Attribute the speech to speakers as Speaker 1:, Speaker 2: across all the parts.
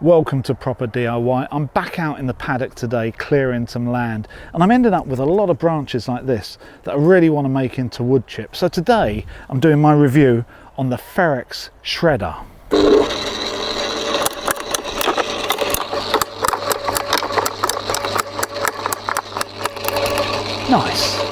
Speaker 1: Welcome to Proper DIY. I'm back out in the paddock today clearing some land, and I'm ending up with a lot of branches like this that I really want to make into wood chips. So today I'm doing my review on the Ferrex shredder. Nice.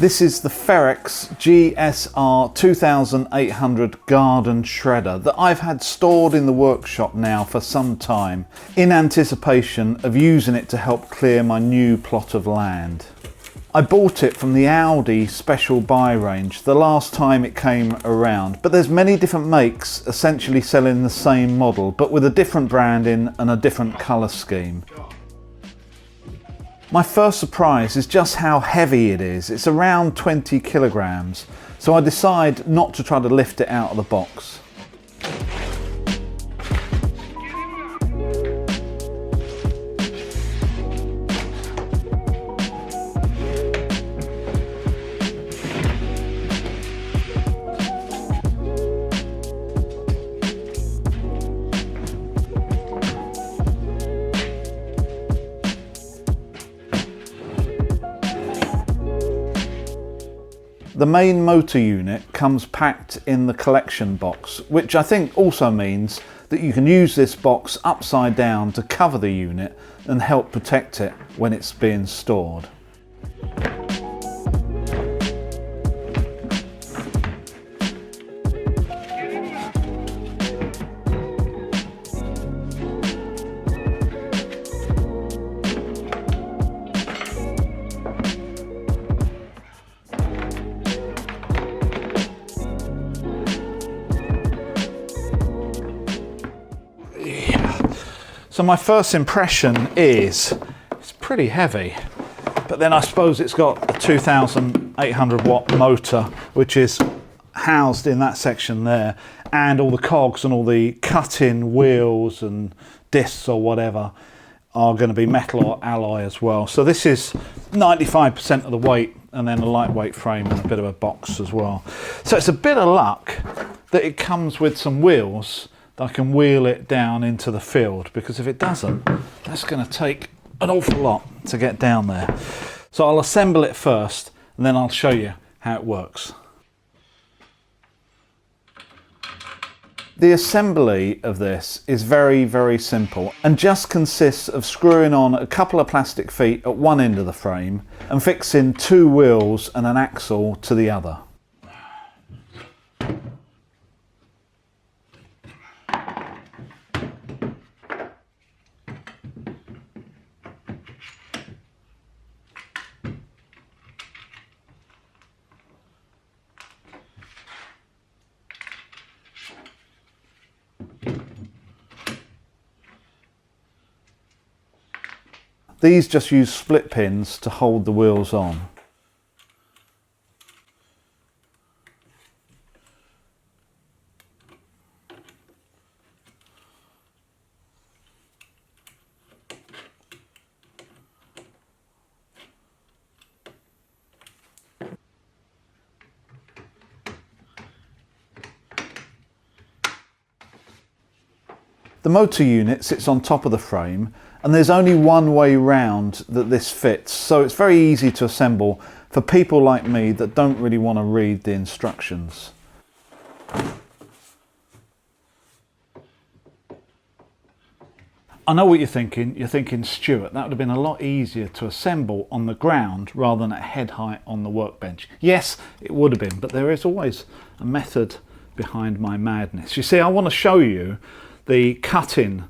Speaker 1: This is the Ferrex GSR 2800 garden shredder that I've had stored in the workshop now for some time in anticipation of using it to help clear my new plot of land. I bought it from the Audi special buy range the last time it came around, but there's many different makes essentially selling the same model but with a different branding and a different colour scheme. My first surprise is just how heavy it is. It's around 20 kilograms, so I decide not to try to lift it out of the box. The main motor unit comes packed in the collection box, which I think also means that you can use this box upside down to cover the unit and help protect it when it's being stored. So my first impression is it's pretty heavy, but then I suppose it's got a 2800 watt motor which is housed in that section there, and all the cogs and all the cut-in wheels and discs or whatever are going to be metal or alloy as well. So this is 95% of the weight, and then a lightweight frame and a bit of a box as well. So it's a bit of luck that it comes with some wheels I can wheel it down into the field, because if it doesn't, that's going to take an awful lot to get down there. So I'll assemble it first and then I'll show you how it works. The assembly of this is very simple and just consists of screwing on a couple of plastic feet at one end of the frame and fixing two wheels and an axle to the other. These just use split pins to hold the wheels on. The motor unit sits on top of the frame, and there's only one way round that this fits, so it's very easy to assemble for people like me that don't really want to read the instructions. I know what you're thinking. You're thinking, Stuart, that would have been a lot easier to assemble on the ground rather than at head height on the workbench. Yes, it would have been, but there is always a method behind my madness. You see, I want to show you the cut-in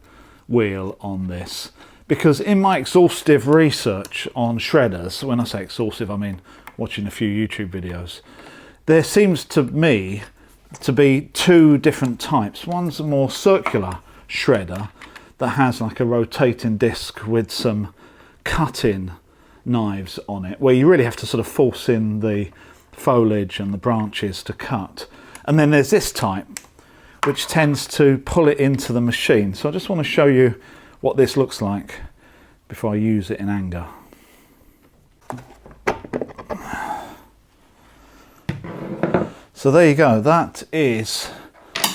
Speaker 1: wheel on this, because in my exhaustive research on shredders, when I say exhaustive I mean watching a few YouTube videos, there seems to me to be two different types. One's a more circular shredder that has like a rotating disc with some cut-in knives on it, where you really have to sort of force in the foliage and the branches to cut. And then there's this type, which tends to pull it into the machine. So I just want to show you what this looks like before I use it in anger. So there you go, that is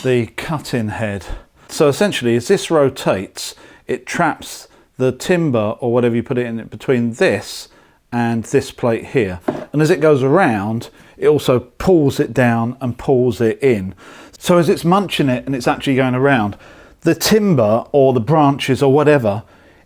Speaker 1: the cut-in head. So essentially, as this rotates, it traps the timber or whatever you put it in between this and this plate here. And as it goes around, it also pulls it down and pulls it in. So as it's munching it and it's actually going around, the timber or the branches or whatever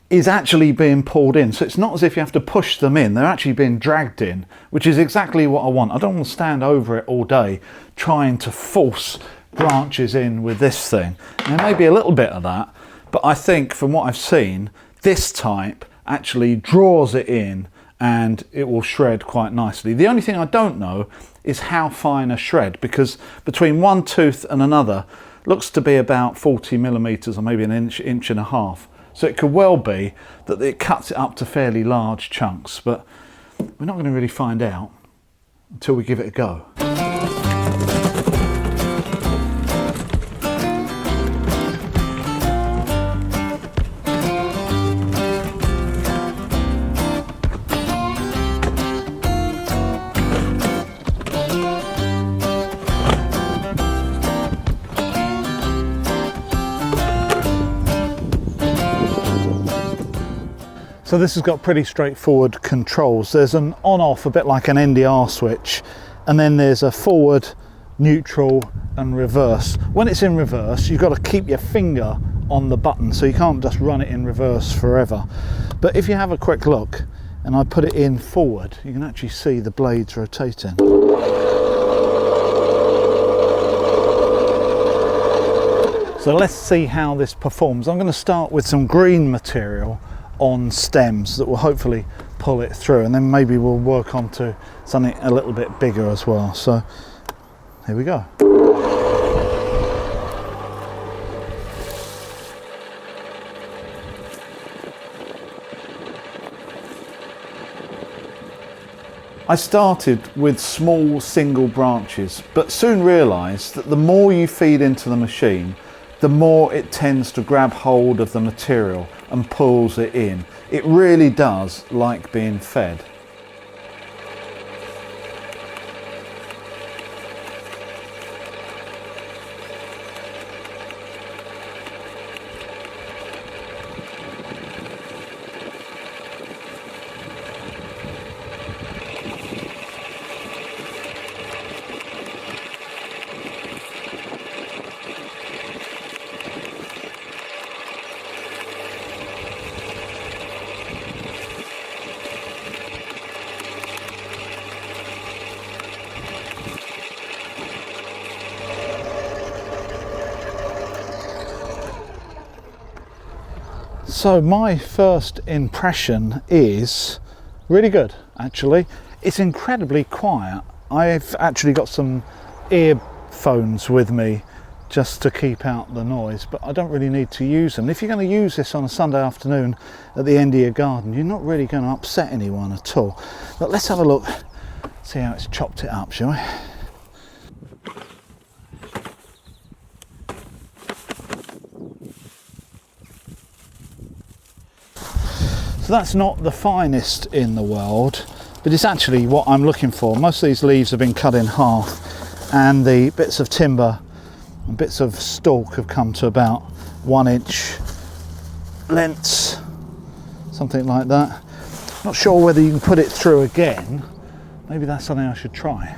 Speaker 1: is actually being pulled in. So it's not as if you have to push them in, they're actually being dragged in, which is exactly what I want. I don't want to stand over it all day trying to force branches in with this thing. And there may be a little bit of that, but I think from what I've seen, this type actually draws it in and it will shred quite nicely. The only thing I don't know is how fine a shred, because between one tooth and another looks to be about 40 millimeters or maybe an inch, inch and a half. So it could well be that it cuts it up to fairly large chunks, but we're not going to really find out until we give it a go. So this has got pretty straightforward controls. There's an on-off, a bit like an NDR switch, and then there's a forward, neutral and reverse. When it's in reverse, you've got to keep your finger on the button, so you can't just run it in reverse forever. But if you have a quick look, and I put it in forward, you can actually see the blades rotating. So let's see how this performs. I'm going to start with some green material on stems that will hopefully pull it through, and then maybe we'll work on to something a little bit bigger as well. So here we go. I started with small single branches, but soon realised that the more you feed into the machine, the more it tends to grab hold of the material and pulls it in. It really does like being fed. So my first impression is really good, actually. It's incredibly quiet. I've actually got some earphones with me just to keep out the noise, but I don't really need to use them. If you're going to use this on a Sunday afternoon at the end of your garden, you're not really going to upset anyone at all. But let's have a look, see how it's chopped it up, shall we? So that's not the finest in the world, but it's actually what I'm looking for. Most of these leaves have been cut in half, and the bits of timber and bits of stalk have come to about 1 inch lengths, something like that. Not sure whether you can put it through again. Maybe that's something I should try.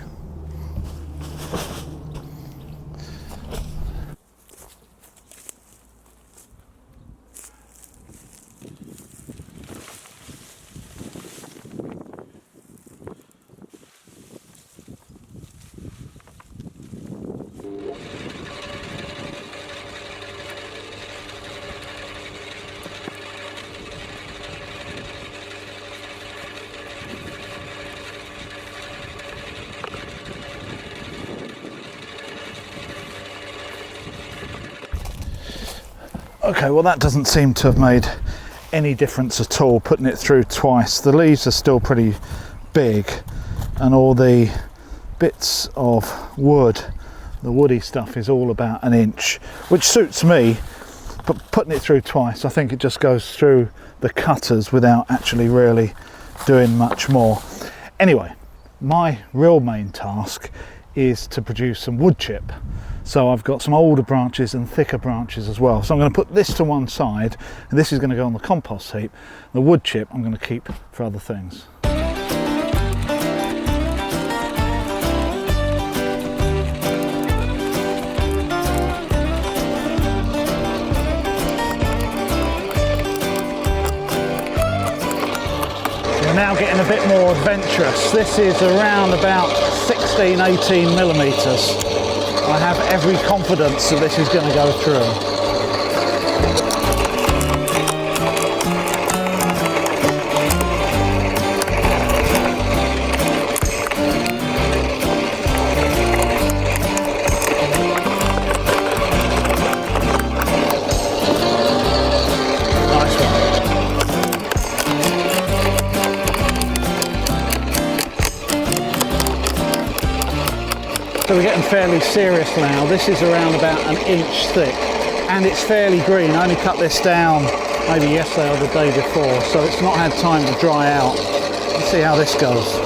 Speaker 1: Okay, well that doesn't seem to have made any difference at all, putting it through twice. The leaves are still pretty big and all the bits of wood, the woody stuff is all about 1 inch, which suits me, but putting it through twice, I think it just goes through the cutters without actually really doing much more. Anyway, my real main task is to produce some wood chip. So I've got some older branches and thicker branches as well. So I'm going to put this to one side, and this is going to go on the compost heap. The wood chip I'm going to keep for other things. We're now getting a bit more adventurous. This is around about 16-18 millimeters. I have every confidence that this is going to go through. So we're getting fairly serious now. This is around about 1 inch thick and it's fairly green. I only cut this down maybe yesterday or the day before, so it's not had time to dry out. Let's see how this goes.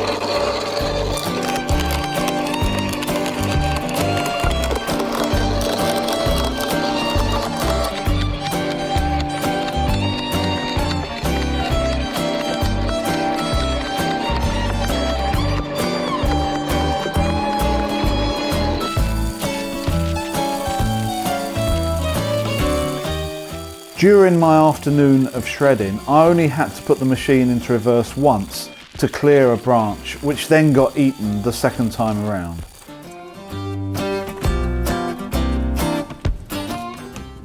Speaker 1: During my afternoon of shredding, I only had to put the machine into reverse once to clear a branch, which then got eaten the second time around.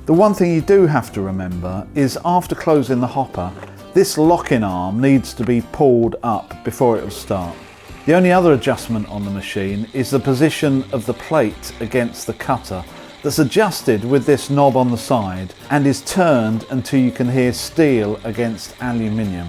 Speaker 1: The one thing you do have to remember is after closing the hopper, this locking arm needs to be pulled up before it will start. The only other adjustment on the machine is the position of the plate against the cutter, that's adjusted with this knob on the side and is turned until you can hear steel against aluminium.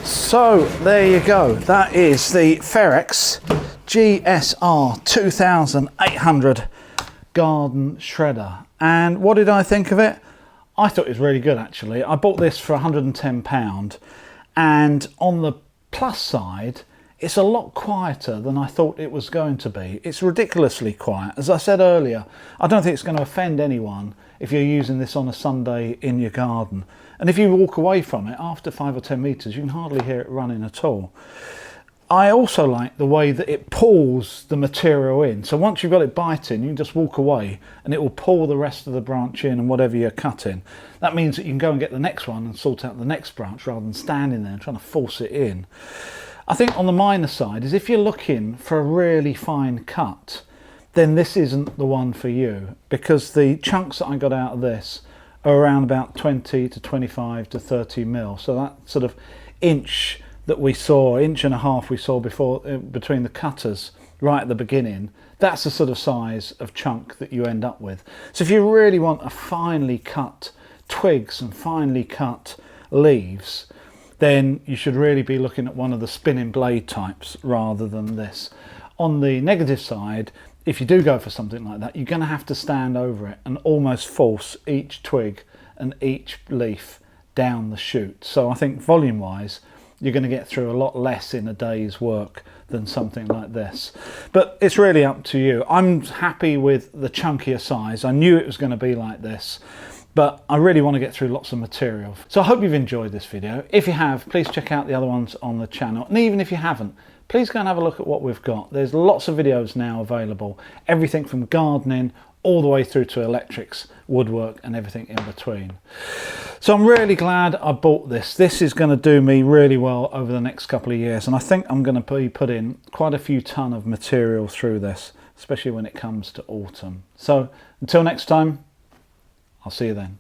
Speaker 1: So there you go, that is the Ferrex GSR 2800 garden shredder. And what did I think of it? I thought it was really good actually. I bought this for £110 and on the plus side it's a lot quieter than I thought it was going to be. It's ridiculously quiet. As I said earlier, I don't think it's going to offend anyone if you're using this on a Sunday in your garden. And if you walk away from it after 5 or 10 meters, you can hardly hear it running at all. I also like the way that it pulls the material in. So once you've got it biting, you can just walk away and it will pull the rest of the branch in and whatever you're cutting. That means that you can go and get the next one and sort out the next branch rather than standing there and trying to force it in. I think on the minor side is if you're looking for a really fine cut, then this isn't the one for you, because the chunks that I got out of this are around about 20 to 25 to 30 mil. So that sort of inch that we saw, inch and a half we saw before between the cutters right at the beginning, that's the sort of size of chunk that you end up with. So if you really want a finely cut twigs and finely cut leaves, then you should really be looking at one of the spinning blade types rather than this. On the negative side, if you do go for something like that, you're going to have to stand over it and almost force each twig and each leaf down the chute. So I think volume wise, you're going to get through a lot less in a day's work than something like this. But it's really up to you. I'm happy with the chunkier size. I knew it was going to be like this, but I really want to get through lots of material. So I hope you've enjoyed this video. If you have, please check out the other ones on the channel. And even if you haven't, please go and have a look at what we've got. There's lots of videos now available. Everything from gardening all the way through to electrics, woodwork and everything in between. So I'm really glad I bought this. This is going to do me really well over the next couple of years. And I think I'm going to be putting quite a few ton of material through this, especially when it comes to autumn. So until next time, I'll see you then.